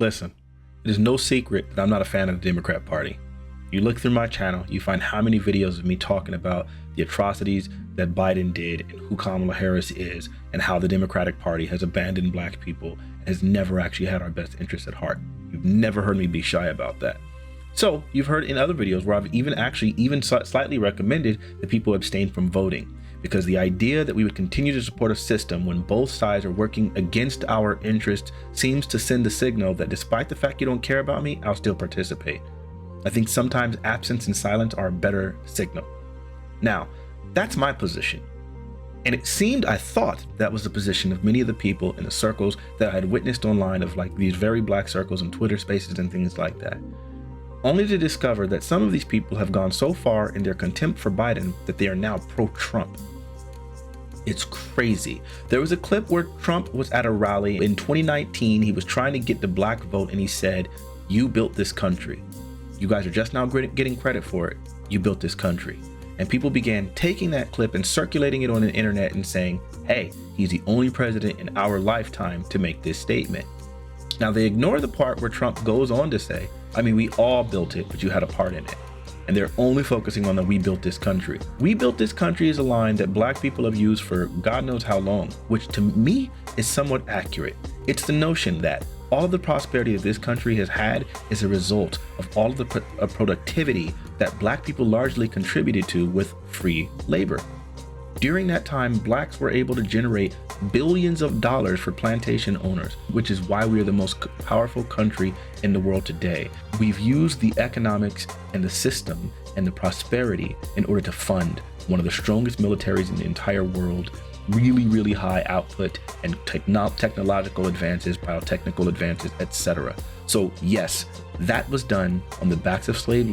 Listen, it is no secret that I'm not a fan of the Democrat Party. You look through my channel, you find how many videos of me talking about the atrocities that Biden did and who Kamala Harris is and how the Democratic Party has abandoned black people and has never actually had our best interests at heart. You've never heard me be shy about that. So you've heard in other videos where I've even slightly recommended that people abstain from voting, because the idea that we would continue to support a system when both sides are working against our interests seems to send the signal that despite the fact you don't care about me, I'll still participate. I think sometimes absence and silence are a better signal. Now, that's my position. And I thought that was the position of many of the people in the circles that I had witnessed online, of like these very black circles and Twitter spaces and things like that. Only to discover that some of these people have gone so far in their contempt for Biden that they are now pro-Trump. It's crazy. There was a clip where Trump was at a rally in 2019. He was trying to get the black vote and he said, "You built this country. You guys are just now getting credit for it. You built this country." And people began taking that clip and circulating it on the internet and saying, hey, he's the only president in our lifetime to make this statement. Now they ignore the part where Trump goes on to say, I mean, we all built it, but you had a part in it. And they're only focusing on the "we built this country." We built this country is a line that black people have used for God knows how long, which to me is somewhat accurate. It's the notion that all of the prosperity that this country has had is a result of all of the productivity that black people largely contributed to with free labor. During that time, blacks were able to generate billions of dollars for plantation owners, which is why we are the most powerful country in the world today. We've used the economics and the system and the prosperity in order to fund one of the strongest militaries in the entire world, really, really high output and technological advances, biotechnical advances, etc. So yes, that was done on the backs of slave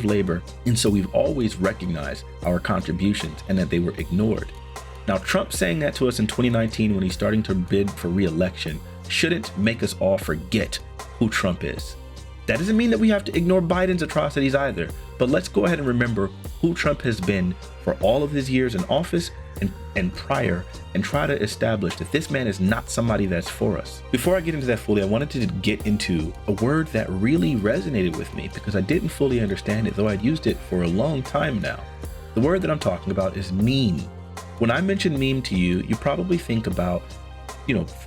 labor. And so we've always recognized our contributions and that they were ignored. Now, Trump saying that to us in 2019 when he's starting to bid for re-election shouldn't make us all forget who Trump is. That doesn't mean that we have to ignore Biden's atrocities either, but let's go ahead and remember who Trump has been for all of his years in office and prior, and try to establish that this man is not somebody that's for us. Before I get into that fully, I wanted to get into a word that really resonated with me because I didn't fully understand it, though I'd used it for a long time now. The word that I'm talking about is meme. When I mention meme to you, you probably think about,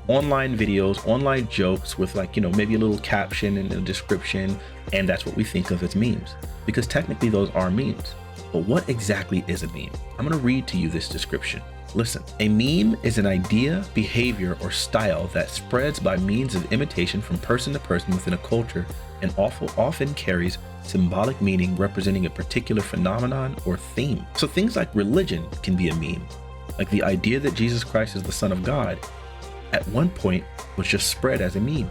online videos, online jokes with maybe a little caption and a description, and that's what we think of as memes, because technically those are memes. But what exactly is a meme? I'm going to read to you this description. Listen, a meme is an idea, behavior, or style that spreads by means of imitation from person to person within a culture and often carries symbolic meaning representing a particular phenomenon or theme. So things like religion can be a meme. Like the idea that Jesus Christ is the Son of God at one point was just spread as a meme.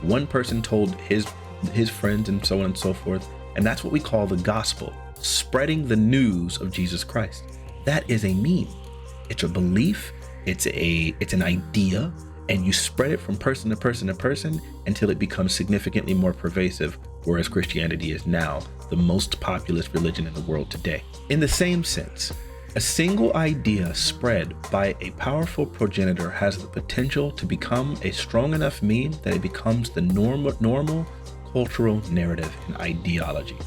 One person told his friends and so on and so forth, and that's what we call the gospel. Spreading the news of Jesus Christ. That is a meme. It's a belief, it's an idea, and you spread it from person to person to person until it becomes significantly more pervasive, whereas Christianity is now the most populous religion in the world today. In the same sense, a single idea spread by a powerful progenitor has the potential to become a strong enough meme that it becomes the normal cultural narrative and ideology.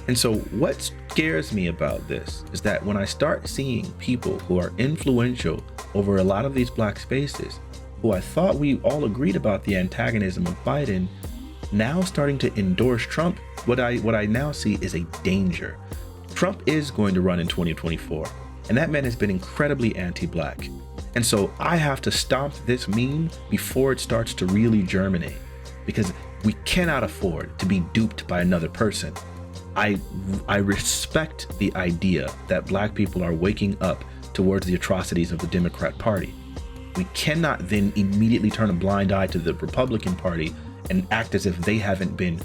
And so what scares me about this is that when I start seeing people who are influential over a lot of these black spaces, who I thought we all agreed about the antagonism of Biden, now starting to endorse Trump, what I now see is a danger. Trump is going to run in 2024, and that man has been incredibly anti-black. And so I have to stomp this meme before it starts to really germinate, because we cannot afford to be duped by another person. I respect the idea that black people are waking up towards the atrocities of the Democrat Party. We cannot then immediately turn a blind eye to the Republican Party and act as if they haven't been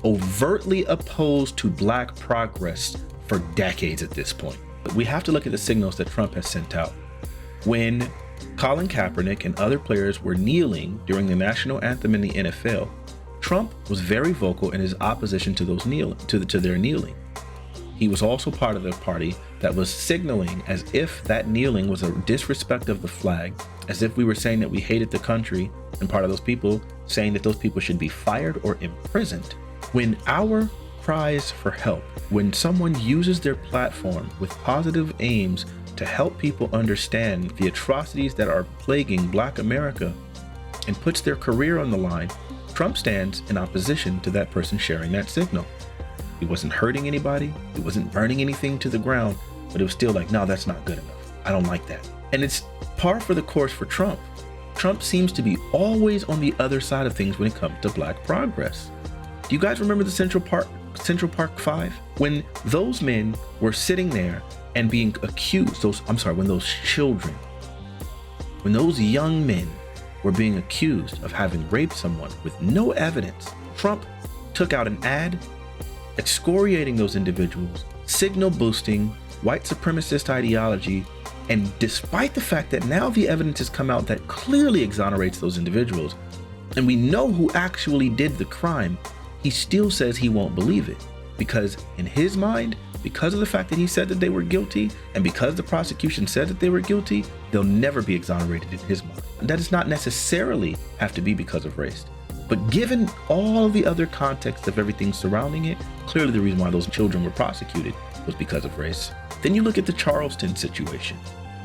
overtly opposed to black progress for decades at this point. But we have to look at the signals that Trump has sent out. When Colin Kaepernick and other players were kneeling during the national anthem in the NFL, Trump was very vocal in his opposition to those their kneeling. he was also part of the party that was signaling as if that kneeling was a disrespect of the flag, as if we were saying that we hated the country, and part of those people saying that those people should be fired or imprisoned. When our cries for help, when someone uses their platform with positive aims to help people understand the atrocities that are plaguing Black America and puts their career on the line, Trump stands in opposition to that person sharing that signal. He wasn't hurting anybody, he wasn't burning anything to the ground, but it was still like, no, that's not good enough. I don't like that. And it's par for the course for Trump. Trump seems to be always on the other side of things when it comes to Black progress. Do you guys remember the Central Park 5? When those men were sitting there and being accused, when those young men were being accused of having raped someone with no evidence, Trump took out an ad excoriating those individuals, signal boosting white supremacist ideology, and despite the fact that now the evidence has come out that clearly exonerates those individuals, and we know who actually did the crime, he still says he won't believe it, because in his mind, because of the fact that he said that they were guilty, and because the prosecution said that they were guilty, they'll never be exonerated in his mind. And that does not necessarily have to be because of race. But given all the other context of everything surrounding it, clearly the reason why those children were prosecuted was because of race. Then you look at the Charleston situation,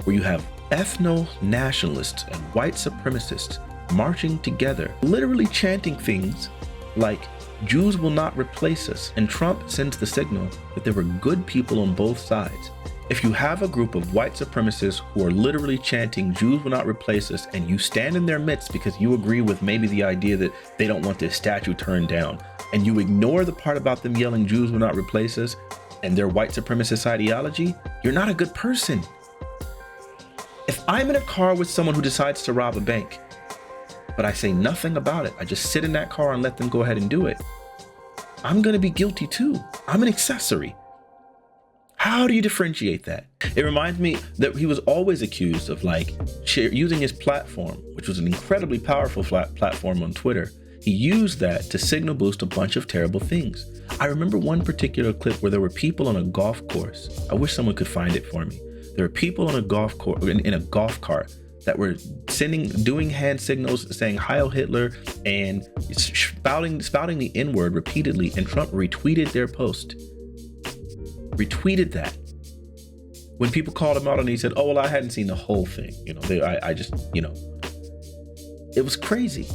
where you have ethno-nationalists and white supremacists marching together, literally chanting things like, Jews will not replace us, and Trump sends the signal that there were good people on both sides. If you have a group of white supremacists who are literally chanting, Jews will not replace us, and you stand in their midst because you agree with maybe the idea that they don't want this statue turned down, and you ignore the part about them yelling, Jews will not replace us, and their white supremacist ideology, you're not a good person. If I'm in a car with someone who decides to rob a bank, but I say nothing about it, I just sit in that car and let them go ahead and do it, I'm gonna be guilty too. I'm an accessory. How do you differentiate that? It reminds me that he was always accused of using his platform, which was an incredibly powerful platform on Twitter. He used that to signal boost a bunch of terrible things. I remember one particular clip where there were people on a golf course. I wish someone could find it for me. There were people on a golf course in a golf cart that were doing hand signals saying Heil Hitler and spouting the N-word repeatedly, and Trump retweeted their post. Retweeted that. When people called him out and he said, oh, well, I hadn't seen the whole thing. It was crazy.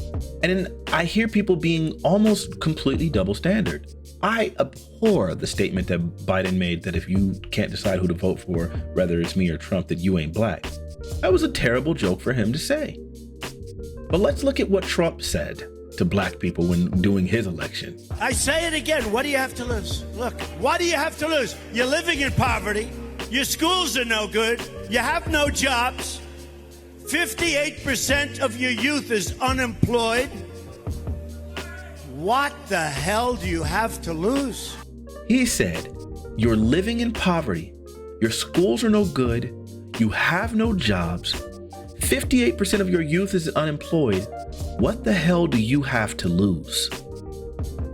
And then I hear people being almost completely double standard. I abhor the statement that Biden made that if you can't decide who to vote for, whether it's me or Trump, that you ain't Black. That was a terrible joke for him to say. But let's look at what Trump said to Black people when doing his election. I say it again, what do you have to lose? Look, what do you have to lose? You're living in poverty, your schools are no good, you have no jobs, 58% of your youth is unemployed. What the hell do you have to lose? He said, you're living in poverty, your schools are no good, you have no jobs, 58% of your youth is unemployed. What the hell do you have to lose?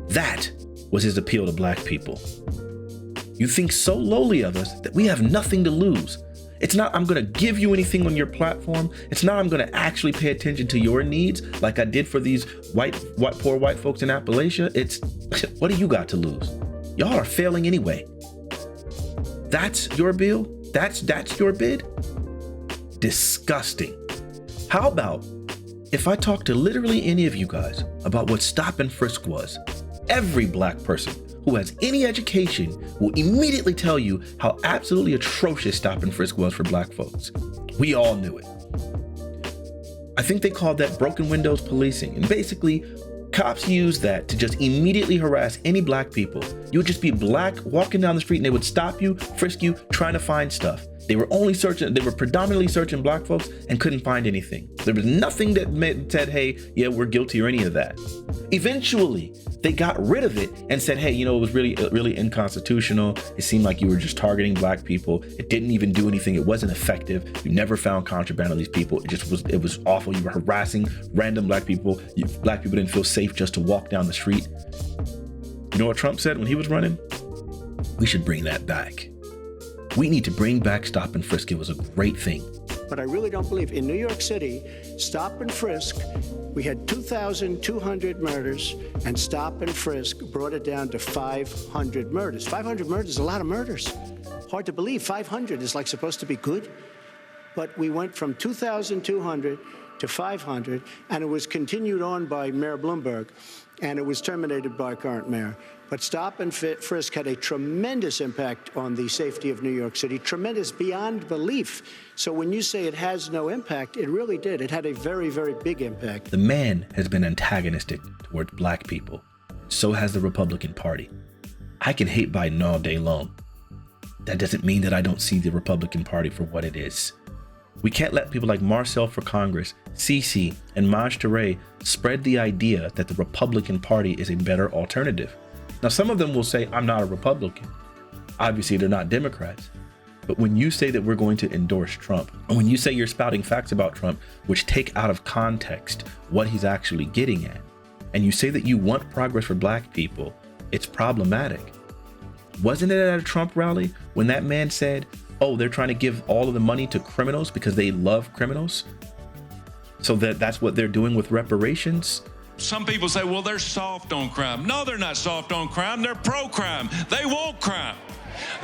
That was his appeal to Black people. You think so lowly of us that we have nothing to lose. It's not, I'm gonna give you anything on your platform. It's not, I'm gonna actually pay attention to your needs like I did for these poor white folks in Appalachia. It's, what do you got to lose? Y'all are failing anyway. That's your bill? That's your bid? Disgusting. How about if I talk to literally any of you guys about what stop and frisk was? Every Black person who has any education will immediately tell you how absolutely atrocious stop and frisk was for Black folks. We all knew it. I think they called that broken windows policing, and basically cops use that to just immediately harass any Black people. You would just be Black walking down the street and they would stop you, frisk you, trying to find stuff. They were predominantly searching Black folks and couldn't find anything. There was nothing that said, hey, yeah, we're guilty or any of that. Eventually, they got rid of it and said, hey, it was really unconstitutional. It seemed like you were just targeting Black people. It didn't even do anything. It wasn't effective. You never found contraband on these people. It was awful. You were harassing random Black people. Black people didn't feel safe just to walk down the street. You know what Trump said when he was running? We should bring that back. We need to bring back stop and frisk. It was a great thing. But I really don't believe in New York City, stop and frisk, we had 2,200 murders, and stop and frisk brought it down to 500 murders. 500 murders is a lot of murders. Hard to believe. 500 is like supposed to be good. But we went from 2,200 to 500, and it was continued on by Mayor Bloomberg, and it was terminated by current mayor. But stop and frisk had a tremendous impact on the safety of New York City, tremendous beyond belief. So when you say it has no impact, it really did. It had a very, very big impact. The man has been antagonistic towards black people. So has the Republican Party. I can hate Biden all day long. That doesn't mean that I don't see the Republican Party for what it is. We can't let people like Marcel for Congress, Cece, and Maj Touré spread the idea that the Republican Party is a better alternative. Now, some of them will say, I'm not a Republican. Obviously, they're not Democrats. But when you say that we're going to endorse Trump, and when you say you're spouting facts about Trump, which take out of context what he's actually getting at, and you say that you want progress for black people, it's problematic. Wasn't it at a Trump rally when that man said, oh, they're trying to give all of the money to criminals because they love criminals? So that's what they're doing with reparations? Some people say, well, they're soft on crime. No, they're not soft on crime. They're pro-crime. They want crime.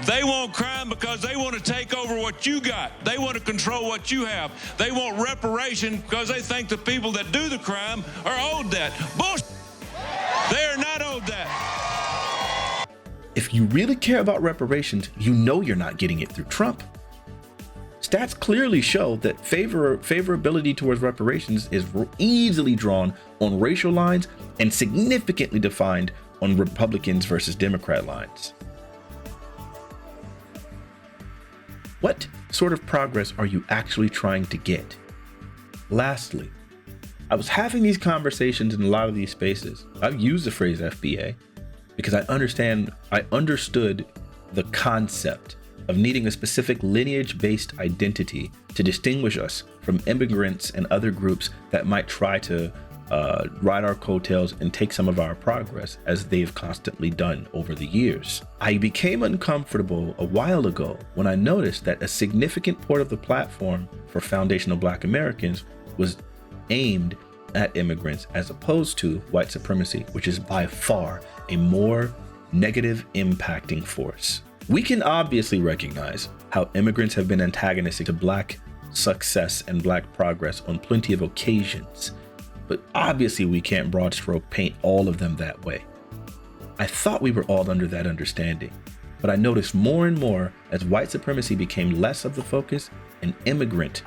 They want crime because they want to take over what you got. They want to control what you have. They want reparation because they think the people that do the crime are owed that. Bullshit. They are not owed that. If you really care about reparations, you know you're not getting it through Trump. Stats clearly show that favorability towards reparations is easily drawn on racial lines and significantly defined on Republicans versus Democrat lines. What sort of progress are you actually trying to get? Lastly, I was having these conversations in a lot of these spaces. I've used the phrase FBA because I understood the concept of needing a specific lineage-based identity to distinguish us from immigrants and other groups that might try to ride our coattails and take some of our progress, as they've constantly done over the years. I became uncomfortable a while ago when I noticed that a significant part of the platform for foundational Black Americans was aimed at immigrants as opposed to white supremacy, which is by far a more negative impacting force. We can obviously recognize how immigrants have been antagonistic to Black success and Black progress on plenty of occasions, but obviously we can't broad stroke paint all of them that way. I thought we were all under that understanding, but I noticed more and more as white supremacy became less of the focus and immigrant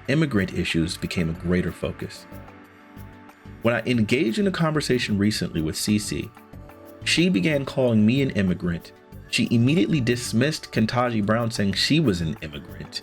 issues became a greater focus. When I engaged in a conversation recently with Cece, she began calling me an immigrant. She immediately dismissed Ketanji Brown, saying she was an immigrant.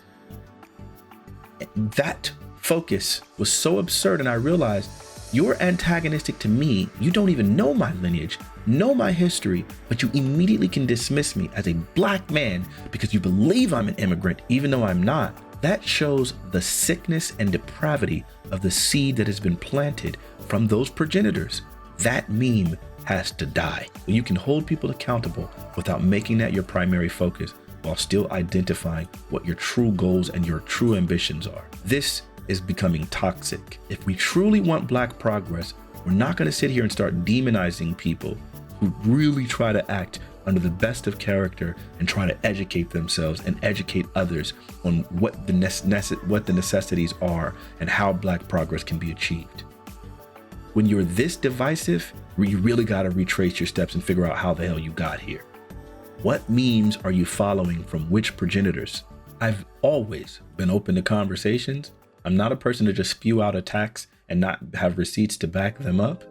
That focus was so absurd, and I realized you're antagonistic to me. You don't even know my lineage, know my history, but you immediately can dismiss me as a Black man because you believe I'm an immigrant, even though I'm not. That shows the sickness and depravity of the seed that has been planted from those progenitors. That meme has to die. You can hold people accountable without making that your primary focus while still identifying what your true goals and your true ambitions are. This is becoming toxic. If we truly want Black progress, we're not going to sit here and start demonizing people who really try to act under the best of character and try to educate themselves and educate others on what the necessities are and how Black progress can be achieved. When you're this divisive, you really got to retrace your steps and figure out how the hell you got here. What memes are you following from which progenitors? I've always been open to conversations. I'm not a person to just spew out attacks and not have receipts to back them up.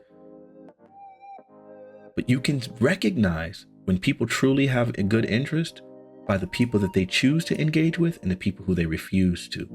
But you can recognize when people truly have a good interest by the people that they choose to engage with and the people who they refuse to.